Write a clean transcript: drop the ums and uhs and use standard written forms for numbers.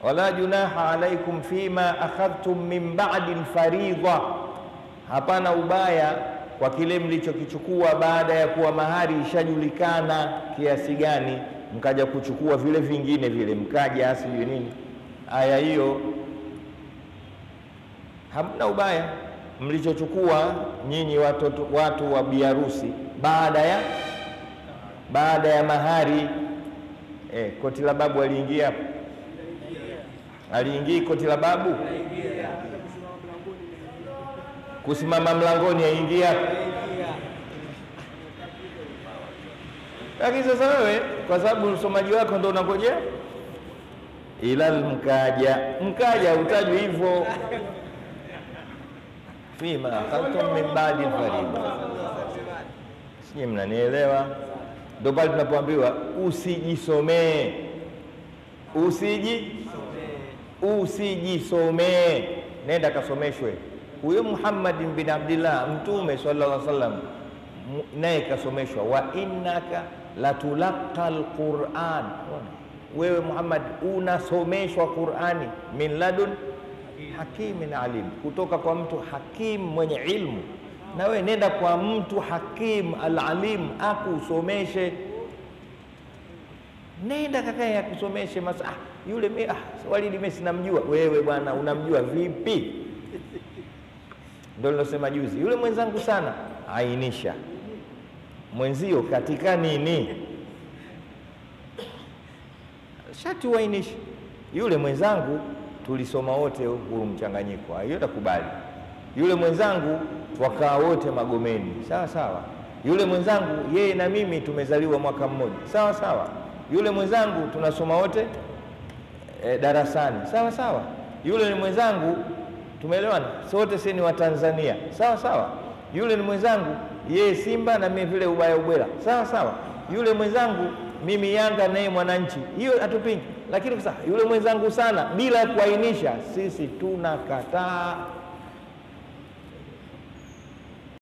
wala junaha alaikum fima akhadhtum min ba'di alfaridha, hapana ubaya kwa kile mlichokichukua baada ya kuwa mahari ishajulikana kiasi gani, mkaja kuchukua vile vingine vile, mkaja asili nini. Aya hiyo hamna ubaya mlichochukua nyinyi watu wa biharusi baada ya mahari. Koti la babu aliingia hapo, aliingia koti la babu, kusimama mlangoni aingia. Lakini sasa wewe kwa sababu usomaji wako ndio unangojea ila mkaja utajwe hivyo, fima akhadhtum min ba'di al-fariida. Sije mnanielewa? Ndio pale tunapoambiwa usijisomee, nenda kasomeshwe. Huyo Muhammad bin Abdullah mtume sallallahu alaihi wasallam naye kasomeshwa, wa innaka latulaqal Qur'an. Wewe Muhammad unasomeshwa Qur'ani min ladun hakimin alim, kutoka kwa mtu hakim mwenye ilmu. Na wewe nenda kwa mtu hakim al-alim akusomeshe. Nenda kakae akusomeshe. Yule Walid mimi sinamjua. Wewe bwana unamjua vipi? Ndio nilosema juzi, yule mwenzangu sana, ainisha mwenzio katika nini, shati uainishe. Yule mwenzangu tulisoma wote huu mchanganyiko, hiyo takubali. Yule mwenzangu wakaa wote Magomeni, sawa sawa. Yule mwenzangu yeye na mimi tumezaliwa mwaka mmoja, sawa sawa. Yule mwenzangu tunasoma wote darasani, sawa sawa. Yule ni mwenzangu, tumeelewana sote, sisi ni wa Tanzania, sawa sawa. Yule ni mwenzangu, yeye Simba na mimi vile ubaya ubwela, sawa sawa. Yule mwenzangu mimi Yanga na yeye Mwananchi, hiyo hatupingi. Lakini sasa yule mwenzangu sana bila kuainisha, sisi tunakataa.